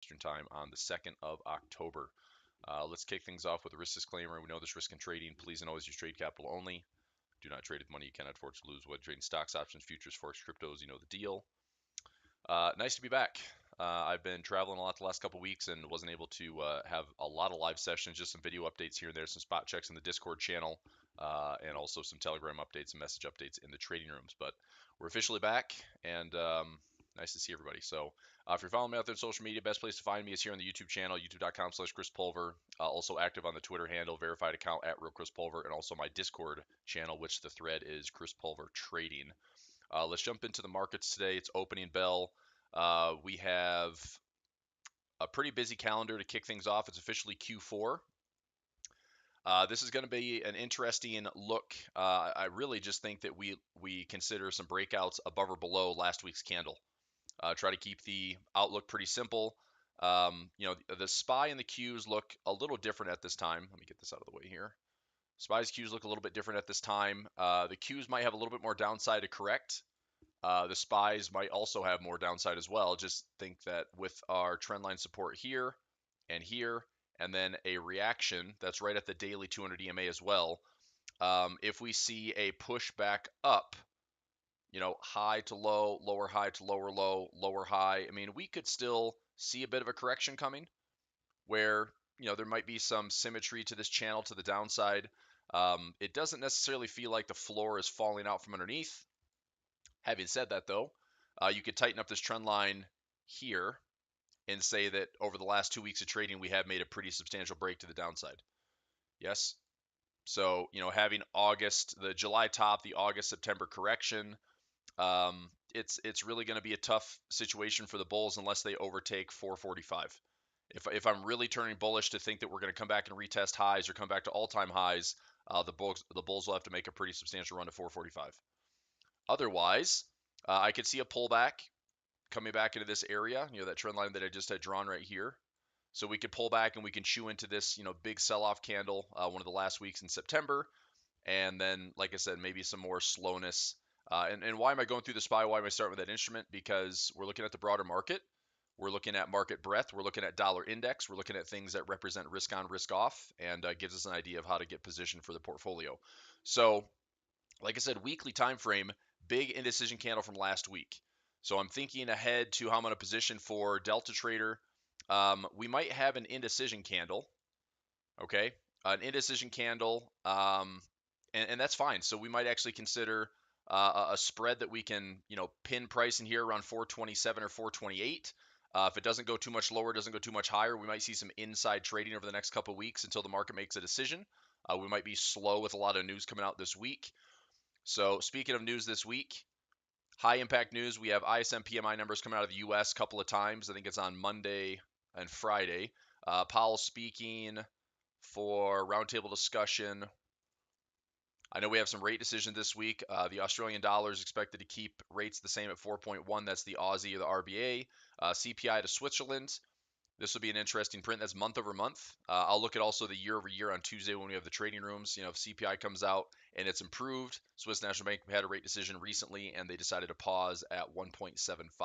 Eastern Time on the 2nd of October. Let's kick things off with a risk disclaimer. We know there's risk in trading. Please and always use trade capital only. Do not trade with money you cannot afford to lose. Whether trading stocks, options, futures, forex, cryptos, you know the deal. Nice to be back. I've been traveling a lot the last couple weeks and wasn't able to have a lot of live sessions, just some video updates here and there, some spot checks in the Discord channel, and also some Telegram updates and message updates in the trading rooms. But we're officially back, and nice to see everybody. So if you're following me out there on social media, best place to find me is here on the YouTube channel, youtube.com/Chris Pulver. Also active on the Twitter handle, verified account at Real Chris Pulver, and also my Discord channel, which the thread is Chris Pulver Trading. Let's jump into the markets today. It's opening bell. We have a pretty busy calendar to kick things off. It's officially Q4. This is going to be an interesting look. I really just think that we consider some breakouts above or below last week's candle. Try to keep the outlook pretty simple. The SPY and the Qs look a little different at this time. Let me get this out of the way here. SPY's Qs look a little bit different at this time. The Qs might have a little bit more downside to correct. The SPYs might also have more downside as well. Just think that with our trendline support here, and then a reaction that's right at the daily 200 EMA as well. If we see a push back up, high to low, lower high to lower low, lower high, I mean, we could still see a bit of a correction coming where, there might be some symmetry to this channel to the downside. It doesn't necessarily feel like the floor is falling out from underneath. Having said that, though, you could tighten up this trend line here and say that over the last 2 weeks of trading, we have made a pretty substantial break to the downside. Yes. So, having the July top, the August, September correction, it's really going to be a tough situation for the bulls unless they overtake 445. If I'm really turning bullish to think that we're going to come back and retest highs or come back to all-time highs, the bulls will have to make a pretty substantial run to 445. Otherwise, I could see a pullback coming back into this area, that trend line that I just had drawn right here. So we could pull back and we can chew into this, big sell-off candle, one of the last weeks in September. And then, like I said, maybe some more slowness. And why am I going through the SPY? Why am I starting with that instrument? Because we're looking at the broader market. We're looking at market breadth. We're looking at dollar index. We're looking at things that represent risk on, risk off, and gives us an idea of how to get positioned for the portfolio. So, like I said, weekly time frame, big indecision candle from last week. So I'm thinking ahead to how I'm going to position for Delta Trader. We might have an indecision candle, okay? An indecision candle, and that's fine. So we might actually consider a spread that we can, pin price in here around 427 or 428. If it doesn't go too much lower, doesn't go too much higher, we might see some inside trading over the next couple of weeks until the market makes a decision. We might be slow with a lot of news coming out this week. So speaking of news this week, high impact news. We have ISM PMI numbers coming out of the U.S. a couple of times. I think it's on Monday and Friday. Powell speaking for roundtable discussion. I know we have some rate decisions this week. The Australian dollar is expected to keep rates the same at 4.1. That's the Aussie or the RBA. CPI to Switzerland. This will be an interesting print. That's month over month. I'll look at also the year over year on Tuesday when we have the trading rooms. If CPI comes out and it's improved, Swiss National Bank had a rate decision recently and they decided to pause at 1.75.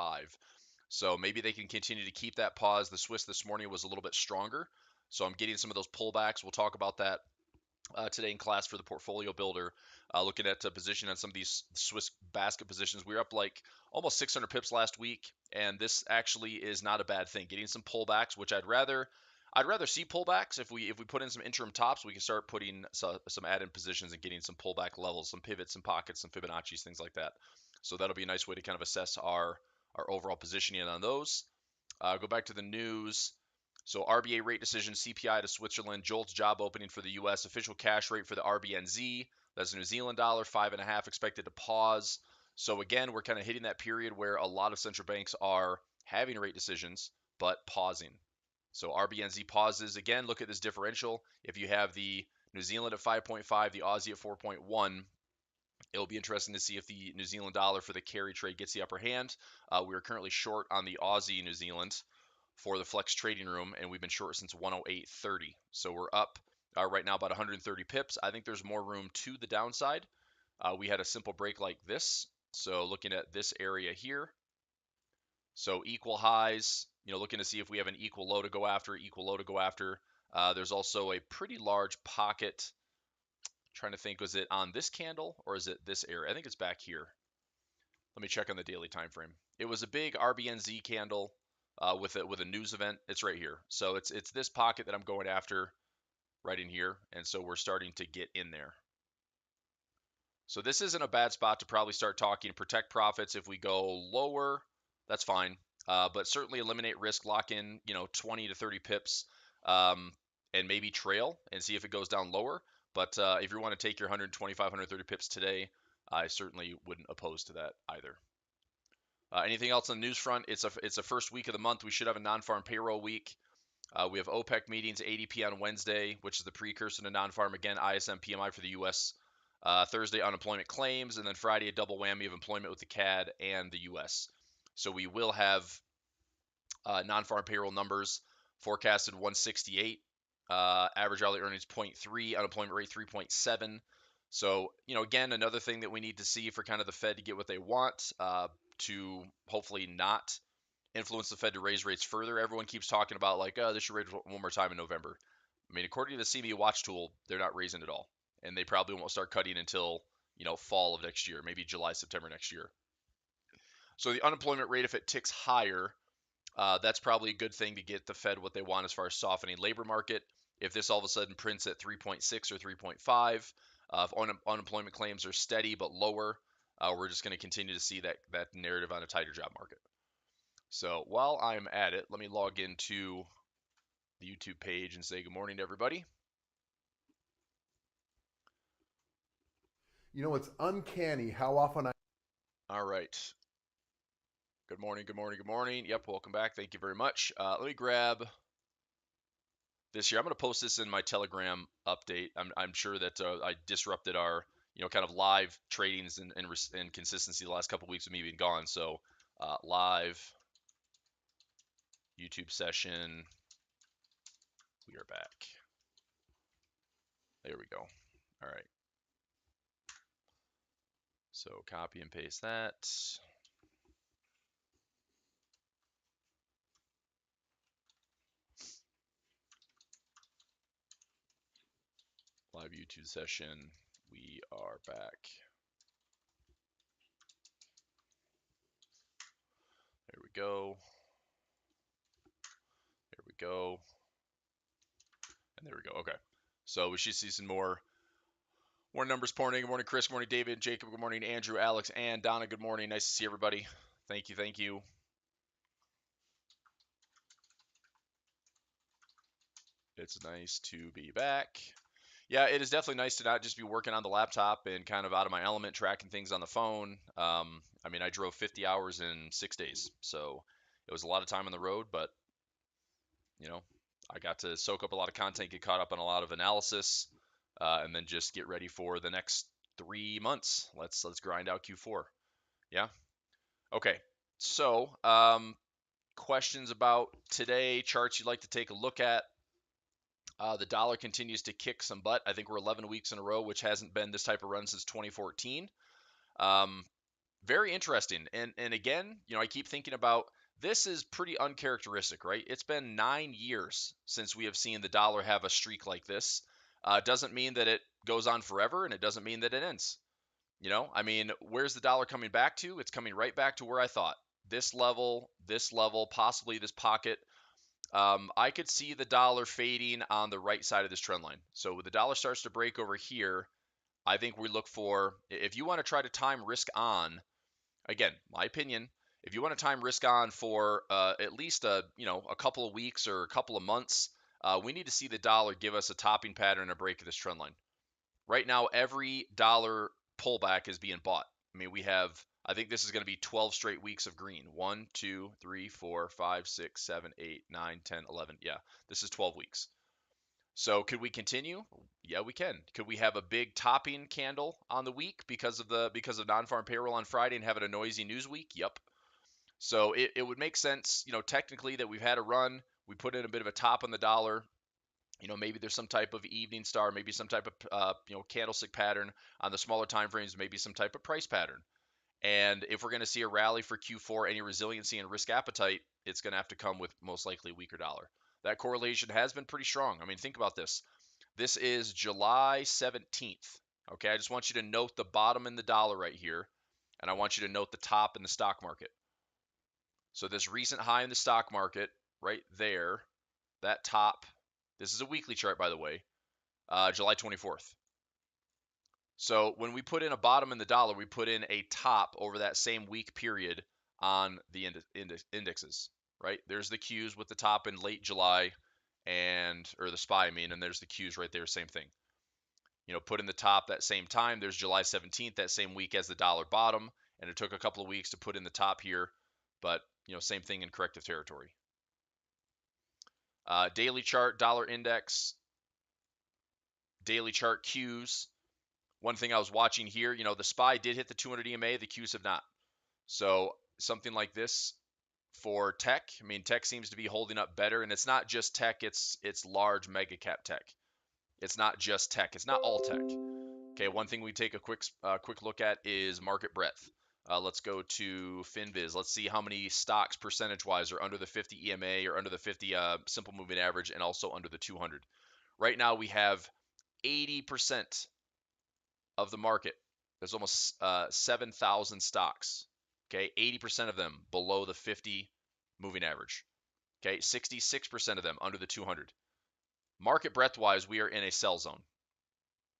So maybe they can continue to keep that pause. The Swiss this morning was a little bit stronger. So I'm getting some of those pullbacks. We'll talk about that today in class for the portfolio builder, looking at position on some of these Swiss basket positions. We were up like almost 600 pips last week, and this actually is not a bad thing. Getting some pullbacks, which I'd rather see pullbacks. If we put in some interim tops, we can start putting some add-in positions and getting some pullback levels, some pivots, some pockets, some Fibonacci's, things like that. So that'll be a nice way to kind of assess our overall positioning on those. Go back to the news. So RBA rate decision, CPI to Switzerland, JOLTS job opening for the U.S., official cash rate for the RBNZ, that's the New Zealand dollar, 5.5 expected to pause. So again, we're kind of hitting that period where a lot of central banks are having rate decisions, but pausing. So RBNZ pauses. Again, look at this differential. If you have the New Zealand at 5.5, the Aussie at 4.1, it'll be interesting to see if the New Zealand dollar for the carry trade gets the upper hand. We are currently short on the Aussie New Zealand for the flex trading room, and we've been short since 108.30. So we're up right now about 130 pips. I think there's more room to the downside. We had a simple break like this. So looking at this area here. So equal highs, looking to see if we have an equal low to go after, equal low to go after. There's also a pretty large pocket. Trying to think, was it on this candle or is it this area? I think it's back here. Let me check on the daily time frame. It was a big RBNZ candle with a news event. It's right here. So it's this pocket that I'm going after right in here, and so we're starting to get in there. So this isn't a bad spot to probably start talking protect profits. If we go lower, that's fine. But certainly eliminate risk, lock in, 20 to 30 pips, and maybe trail and see if it goes down lower. But if you want to take your 125, 130 pips today, I certainly wouldn't oppose to that either. Anything else on the news front? It's a first week of the month. We should have a non-farm payroll week. We have OPEC meetings, ADP on Wednesday, which is the precursor to non-farm. Again, ISM PMI for the U.S. Thursday, unemployment claims, and then Friday, a double whammy of employment with the CAD and the U.S. So we will have non-farm payroll numbers forecasted 168, average hourly earnings 0.3, unemployment rate 3.7. So, again, another thing that we need to see for kind of the Fed to get what they want, to hopefully not influence the Fed to raise rates further. Everyone keeps talking about like, oh, they should raise one more time in November. I mean, according to the CME Watch tool, they're not raising at all, and they probably won't start cutting until fall of next year, maybe July, September next year. So the unemployment rate, if it ticks higher, that's probably a good thing to get the Fed what they want as far as softening labor market. If this all of a sudden prints at 3.6 or 3.5, if unemployment claims are steady but lower, we're just going to continue to see that narrative on a tighter job market. So while I'm at it, let me log into the YouTube page and say good morning to everybody. It's uncanny how often All right. Good morning, good morning, good morning. Yep, welcome back. Thank you very much. Let me grab this here. I'm going to post this in my Telegram update. I'm sure that I disrupted our, kind of live tradings and consistency the last couple of weeks of me being gone. So live YouTube session. We are back. There we go. All right. So copy and paste that. Live YouTube session. We are back. There we go. There we go. And there we go. Okay. So we should see some more numbers pouring in. Good morning, Chris. Good morning, David. Jacob. Good morning, Andrew, Alex, and Donna. Good morning. Nice to see everybody. Thank you. Thank you. It's nice to be back. Yeah, it is definitely nice to not just be working on the laptop and kind of out of my element, tracking things on the phone. I mean, I drove 50 hours in 6 days, so it was a lot of time on the road, but I got to soak up a lot of content, get caught up on a lot of analysis, and then just get ready for the next 3 months. Let's grind out Q4. Yeah. Okay. So, questions about today, charts you'd like to take a look at. The dollar continues to kick some butt. I think we're 11 weeks in a row, which hasn't been this type of run since 2014. Very interesting. And again, I keep thinking about this is pretty uncharacteristic, right? It's been 9 years since we have seen the dollar have a streak like this. Doesn't mean that it goes on forever, and it doesn't mean that it ends. I mean, where's the dollar coming back to? It's coming right back to where I thought. This level, possibly this pocket. I could see the dollar fading on the right side of this trend line. So when the dollar starts to break over here, I think we look for, if you want to try to time risk on, again, my opinion, if you want to time risk on for at least a couple of weeks or a couple of months, we need to see the dollar give us a topping pattern and a break of this trend line. Right now, every dollar pullback is being bought. I mean, I think this is going to be 12 straight weeks of green. 1, 2, 3, 4, 5, 6, 7, 8, 9, 10, 11. Yeah, this is 12 weeks. So could we continue? Yeah, we can. Could we have a big topping candle on the week because of non-farm payroll on Friday and have it a noisy news week? Yep. So it would make sense, technically that we've had a run. We put in a bit of a top on the dollar. Maybe there's some type of evening star, maybe some type of candlestick pattern on the smaller time frames, maybe some type of price pattern. And if we're going to see a rally for Q4, any resiliency and risk appetite, it's going to have to come with most likely a weaker dollar. That correlation has been pretty strong. I mean, think about this. This is July 17th. Okay, I just want you to note the bottom in the dollar right here, and I want you to note the top in the stock market. So this recent high in the stock market right there, that top, this is a weekly chart, by the way, July 24th. So when we put in a bottom in the dollar, we put in a top over that same week period on the indexes, right? There's the Qs with the top in late July or the SPY, I mean, and there's the Qs right there, same thing. Put in the top that same time. There's July 17th, that same week as the dollar bottom, and it took a couple of weeks to put in the top here, but same thing in corrective territory. Daily chart, dollar index, daily chart Qs. One thing I was watching here, the SPY did hit the 200 EMA, the Qs have not. So something like this for tech, I mean, tech seems to be holding up better, and it's not just tech, it's large mega cap tech. It's not just tech, it's not all tech. Okay, one thing we take a quick look at is market breadth. Let's go to FinViz. Let's see how many stocks percentage-wise are under the 50 EMA or under the 50 simple moving average and also under the 200. Right now we have 80% of the market. There's almost 7,000 stocks. Okay, 80% of them below the 50 moving average. Okay, 66% of them under the 200. Market breadth-wise, we are in a sell zone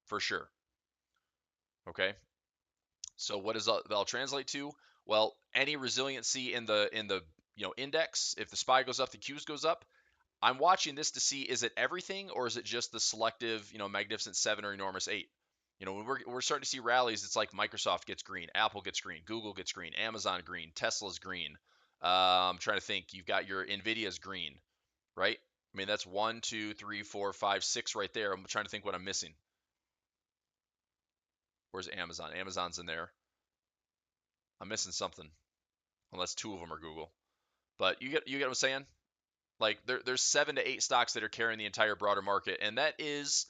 for sure. Okay, so what does that'll translate to? Well, any resiliency in the index, if the SPY goes up, the Qs goes up. I'm watching this to see, is it everything or is it just the selective, Magnificent 7 or Enormous 8? When we're starting to see rallies, it's like Microsoft gets green, Apple gets green, Google gets green, Amazon green, Tesla's green. I'm trying to think. You've got your Nvidia's green, right? I mean, that's 1, 2, 3, 4, 5, 6 right there. I'm trying to think what I'm missing. Where's Amazon? Amazon's in there. I'm missing something, unless two of them are Google. But you get what I'm saying? Like there's 7 to 8 stocks that are carrying the entire broader market, and that is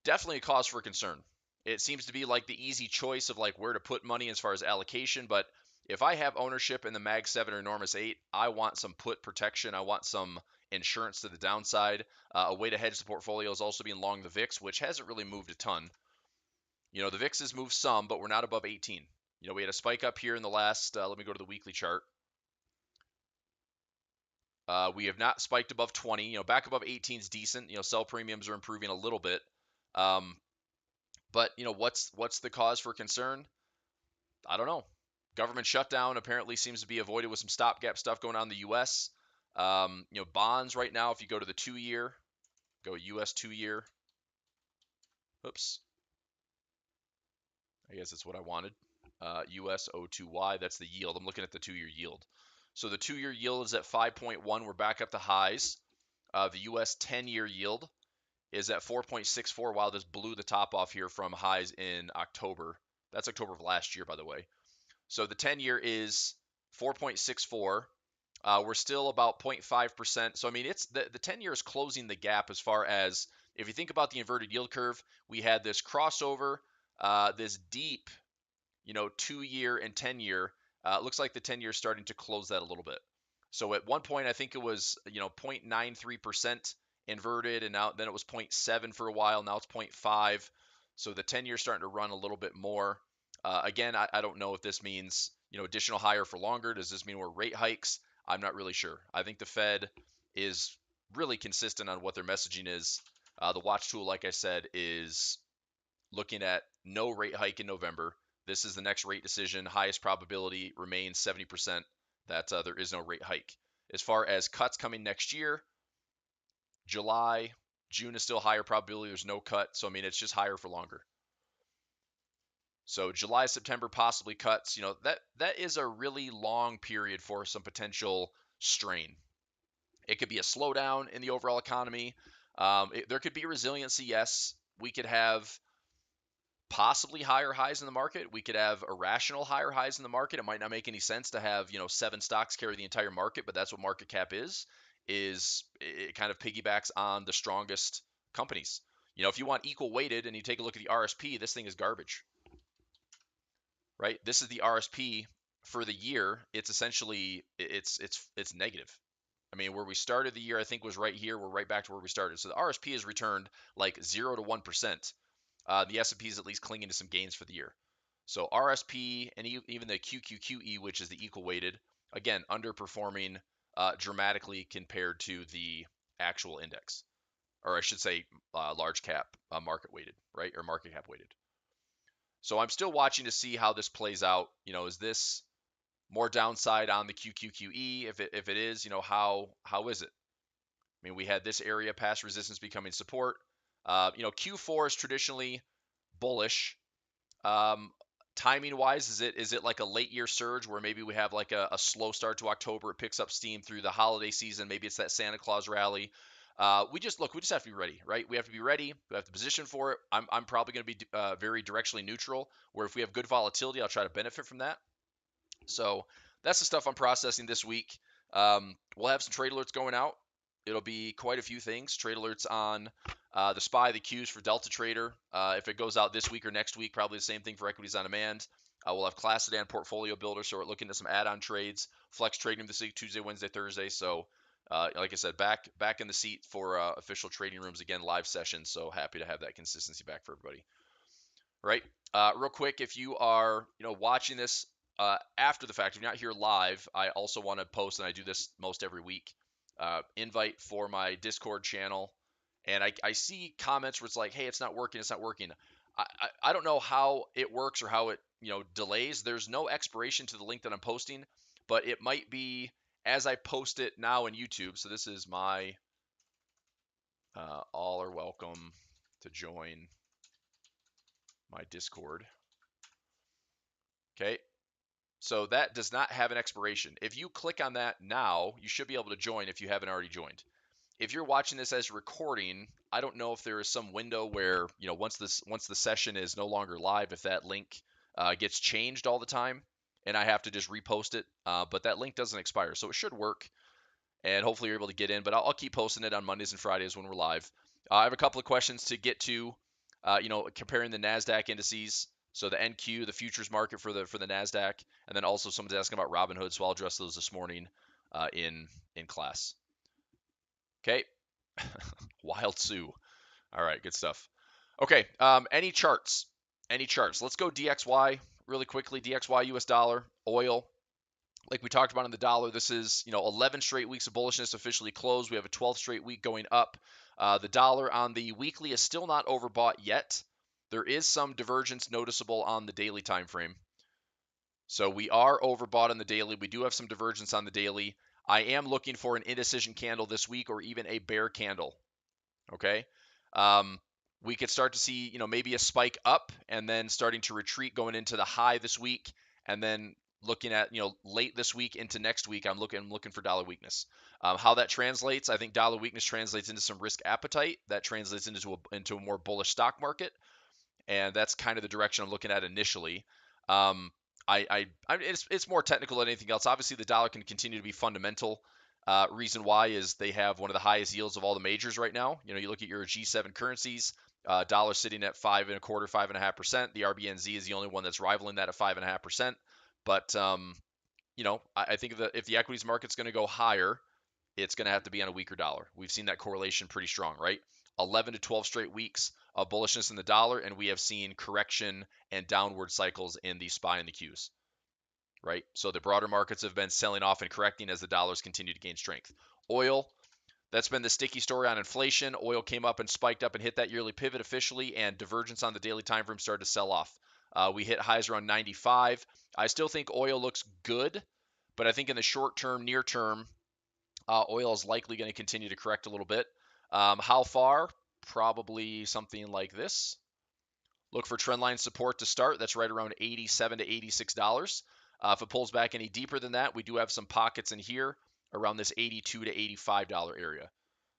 definitely a cause for concern. It seems to be like the easy choice of like where to put money as far as allocation, but if I have ownership in the Mag 7 or Enormous 8, I want some put protection. I want some insurance to the downside. A way to hedge the portfolio is also being long the VIX, which hasn't really moved a ton. The VIX has moved some, but we're not above 18. We had a spike up here in the last, let me go to the weekly chart. We have not spiked above 20. Back above 18 is decent. Sell premiums are improving a little bit. But what's the cause for concern? I don't know. Government shutdown apparently seems to be avoided with some stopgap stuff going on in the U.S. Bonds right now, if you go to the 2-year, go U.S. 2-year. Oops. I guess that's what I wanted. US O2Y, that's the yield. I'm looking at the 2-year yield. So the 2-year yield is at 5.1. We're back up to highs. The US 10-year yield is at 4.64. Wow, this blew the top off here from highs in October. That's October of last year, by the way. So the 10-year is 4.64. We're still about 0.5%. So I mean, it's the 10-year is closing the gap as far as if you think about the inverted yield curve. We had this crossover, this deep 2-year and 10-year. It looks like the 10-year is starting to close that a little bit. So at one point, I think it was 0.93% inverted, and then it was 0.7 for a while. Now it's 0.5. So the 10-year is starting to run a little bit more. Again, I don't know if this means additional higher for longer. Does this mean more rate hikes? I'm not really sure. I think the Fed is really consistent on what their messaging is. The watch tool, like I said, is looking at no rate hike in November. This is the next rate decision. Highest probability remains 70% that there is no rate hike. As far as cuts coming next year, July, June is still higher probability. There's no cut. So, I mean, it's just higher for longer. So July, September, possibly cuts. That is a really long period for some potential strain. It could be a slowdown in the overall economy. There could be resiliency, yes. We could have possibly higher highs in the market. We could have irrational higher highs in the market. It might not make any sense to have 7 stocks carry the entire market, but that's what market cap is it kind of piggybacks on the strongest companies. If you want equal weighted and you take a look at the RSP, this thing is garbage. right? This is the RSP for the year. It's essentially it's negative. I mean, where we started the year, I think was right here. We're right back to where we started. So the RSP has returned like 0 to 1%. The S&P is at least clinging to some gains for the year. So RSP and even the QQQE, which is the equal weighted, again underperforming dramatically compared to the actual index, or I should say large cap market weighted, right, or market cap weighted. So I'm still watching to see how this plays out. Is this more downside on the QQQE? If it is, how is it? I mean, we had this area past resistance becoming support. Q4 is traditionally bullish. Um, Timing wise, is it like a late year surge where maybe we have like a slow start to October, it picks up steam through the holiday season, maybe it's that Santa Claus rally. We just have to be ready, right? We have to be ready. We have to position for it. I'm probably going to be very directionally neutral, where if we have good volatility, I'll try to benefit from that. So that's the stuff I'm processing this week. We'll have some trade alerts going out. It'll be quite a few things. Trade alerts on the SPY, the Qs for Delta Trader. If it goes out this week or next week, probably the same thing for equities on demand. We'll have Class Sedan Portfolio Builder, so we're looking at some add-on trades. Flex trading this week, Tuesday, Wednesday, Thursday. So, like I said, back in the seat for official trading rooms again, live sessions. So happy to have that consistency back for everybody. Right. Real quick, if you are watching this after the fact, if you're not here live, I also want to post, and I do this most every week, invite for my Discord channel. And I see comments where it's like, hey, it's not working, it's not working. I don't know how it works or how it delays. There's no expiration to the link that I'm posting, but it might be as I post it now in YouTube. So this is my all are welcome to join my Discord. Okay. So that does not have an expiration. If you click on that now, you should be able to join if you haven't already joined. If you're watching this as recording, I don't know if there is some window where, once the session is no longer live, if that link gets changed all the time and I have to just repost it. But that link doesn't expire, so it should work. And hopefully you're able to get in. But I'll keep posting it on Mondays and Fridays when we're live. I have a couple of questions to get to. Comparing the Nasdaq indices, so the NQ, the futures market for the Nasdaq, and then also someone's asking about Robinhood, so I'll address those this morning in class. Okay, Wild Sue. All right, good stuff. Okay, any charts? Any charts? Let's go DXY really quickly. DXY US dollar, oil. Like we talked about in the dollar, this is 11 straight weeks of bullishness officially closed. We have a 12th straight week going up. The dollar on the weekly is still not overbought yet. There is some divergence noticeable on the daily time frame. So we are overbought on the daily. We do have some divergence on the daily. I am looking for an indecision candle this week or even a bear candle. Okay. We could start to see, maybe a spike up and then starting to retreat going into the high this week, and then looking at, late this week into next week, I'm looking for dollar weakness. How that translates, I think dollar weakness translates into some risk appetite. That translates into a more bullish stock market, and that's kind of the direction I'm looking at initially. Um, it's more technical than anything else. Obviously, the dollar can continue to be fundamental. Reason why is they have one of the highest yields of all the majors right now. You look at your G7 currencies, dollar sitting at 5.25%, 5.5%. The RBNZ is the only one that's rivaling that at 5.5%. But I think if the equities market's going to go higher, it's going to have to be on a weaker dollar. We've seen that correlation pretty strong, right? 11 to 12 straight weeks of bullishness in the dollar, and we have seen correction and downward cycles in the SPY and the Qs, right? So the broader markets have been selling off and correcting as the dollars continue to gain strength. Oil, that's been the sticky story on inflation. Oil came up and spiked up and hit that yearly pivot officially, and divergence on the daily time frame started to sell off. We hit highs around 95. I still think oil looks good, but I think in the short term, near term, oil is likely going to continue to correct a little bit. How far? Probably something like this. Look for trendline support to start. That's right around $87 to $86. If it pulls back any deeper than that, we do have some pockets in here around this $82 to $85 area.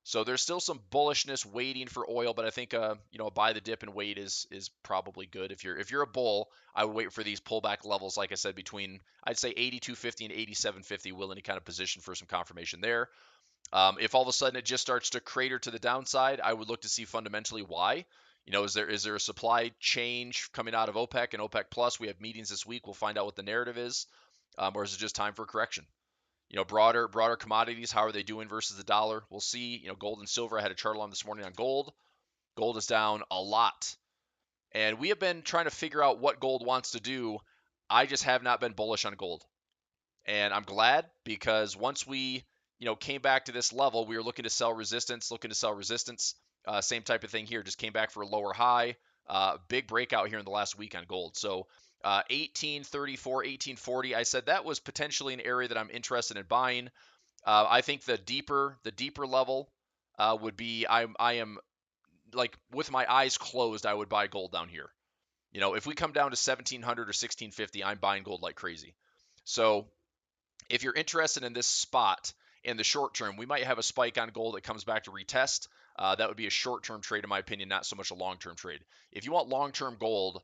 So there's still some bullishness waiting for oil, but I think a buy the dip and wait is probably good. If you're a bull, I would wait for these pullback levels, like I said, between I'd say 82.50 and 87.50, willing to kind of position for some confirmation there. If all of a sudden it just starts to crater to the downside, I would look to see fundamentally why. Is there a supply change coming out of OPEC and OPEC Plus? We have meetings this week. We'll find out what the narrative is, or is it just time for a correction? Broader commodities. How are they doing versus the dollar? We'll see. Gold and silver. I had a chart on this morning on gold. Gold is down a lot, and we have been trying to figure out what gold wants to do. I just have not been bullish on gold. And I'm glad because once we, came back to this level, we were looking to sell resistance, Same type of thing here. Just came back for a lower high. Big breakout here in the last week on gold. So 1834, 1840. I said that was potentially an area that I'm interested in buying. I think the deeper level would be I am like with my eyes closed, I would buy gold down here. If we come down to 1700 or 1650, I'm buying gold like crazy. So if you're interested in this spot in the short term, we might have a spike on gold that comes back to retest. That would be a short-term trade, in my opinion, not so much a long-term trade. If you want long-term gold,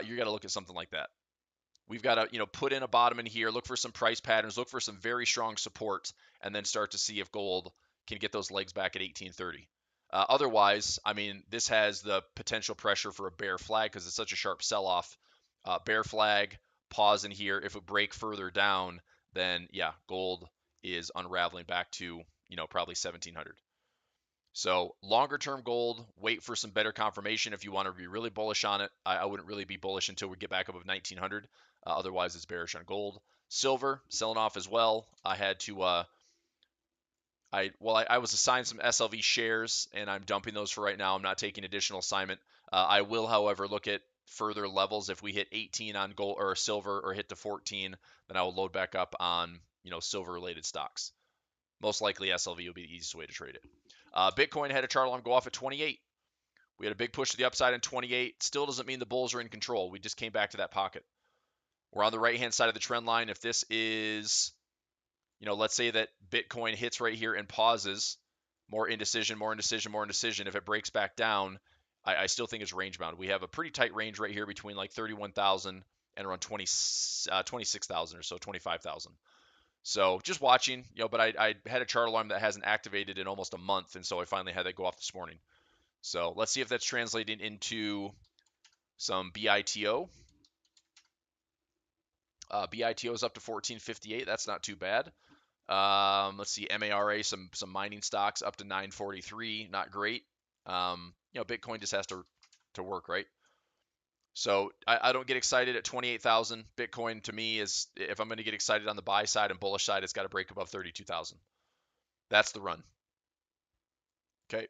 you got to look at something like that. We've got to, put in a bottom in here, look for some price patterns, look for some very strong support, and then start to see if gold can get those legs back at 1830. Otherwise, I mean, this has the potential pressure for a bear flag because it's such a sharp sell-off. Bear flag, pause in here. If it break further down, then yeah, gold is unraveling back to, probably 1700. So longer term gold, wait for some better confirmation if you want to be really bullish on it. I wouldn't really be bullish until we get back above 1900. Otherwise, it's bearish on gold. Silver selling off as well. I had to I was assigned some SLV shares and I'm dumping those for right now. I'm not taking additional assignment. I will, however, look at further levels. If we hit 18 on gold or silver or hit to 14, then I will load back up on silver related stocks. Most likely SLV will be the easiest way to trade it. Bitcoin had a chart alarm go off at 28. We had a big push to the upside in 28. Still doesn't mean the bulls are in control. We just came back to that pocket. We're on the right hand side of the trend line. If this is, let's say that Bitcoin hits right here and pauses, more indecision. If it breaks back down, I still think it's range bound. We have a pretty tight range right here between like 31,000 and around 26,000 or so, 25,000. So just watching, but I had a chart alarm that hasn't activated in almost a month, and so I finally had that go off this morning. So let's see if that's translating into some BITO. BITO is up to 1458. That's not too bad. Let's see, MARA, some mining stocks up to 943. Not great. Bitcoin just has to work, right? So I don't get excited at 28,000. Bitcoin to me is, if I'm going to get excited on the buy side and bullish side, it's got to break above 32,000. That's the run. Okay.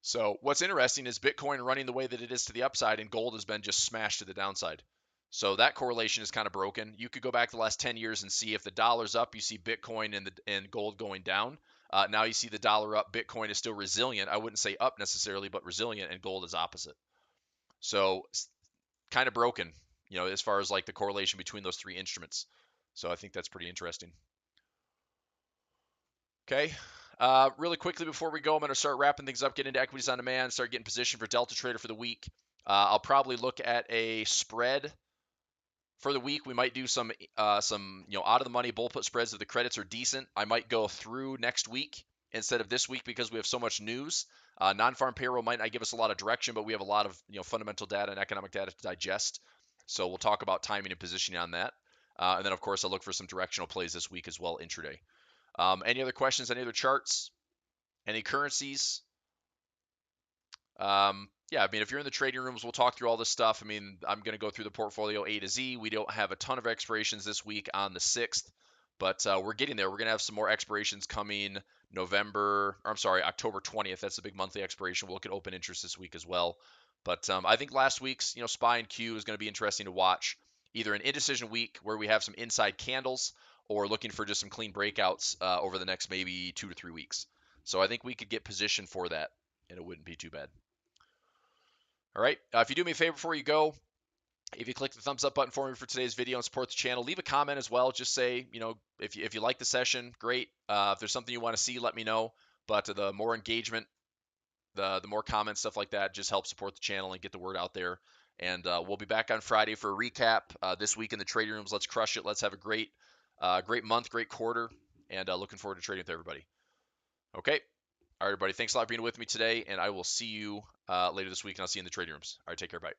So what's interesting is Bitcoin running the way that it is to the upside and gold has been just smashed to the downside. So that correlation is kind of broken. You could go back the last 10 years and see if the dollar's up, you see Bitcoin and gold going down. Now you see the dollar up, Bitcoin is still resilient. I wouldn't say up necessarily, but resilient, and gold is opposite. So kind of broken, as far as like the correlation between those three instruments. So I think that's pretty interesting. Okay. Really quickly before we go, I'm going to start wrapping things up, get into equities on demand, start getting positioned for Delta Trader for the week. I'll probably look at a spread for the week. We might do some out of the money bull put spreads if the credits are decent. I might go through next week instead of this week because we have so much news. Non-farm payroll might not give us a lot of direction, but we have a lot of fundamental data and economic data to digest. So we'll talk about timing and positioning on that. And then of course I'll look for some directional plays this week as well intraday. Any other questions? Any other charts? Any currencies? Yeah, I mean, if you're in the trading rooms, we'll talk through all this stuff. I mean, I'm going to go through the portfolio A to Z. We don't have a ton of expirations this week on the 6th, but we're getting there. We're going to have some more expirations coming October 20th. That's a big monthly expiration. We'll look at open interest this week as well. But I think last week's, SPY and Q is going to be interesting to watch. Either an indecision week where we have some inside candles, or looking for just some clean breakouts over the next maybe 2 to 3 weeks. So I think we could get positioned for that, and it wouldn't be too bad. All right. If you do me a favor before you go, if you click the thumbs up button for me for today's video and support the channel, leave a comment as well. Just say, if you like the session, great. If there's something you want to see, let me know. But the more engagement, the more comments, stuff like that, just help support the channel and get the word out there. And we'll be back on Friday for a recap this week in the trading rooms. Let's crush it. Let's have a great month, great quarter, and looking forward to trading with everybody. Okay. All right, everybody. Thanks a lot for being with me today, and I will see you later this week, and I'll see you in the trading rooms. All right, take care. Bye.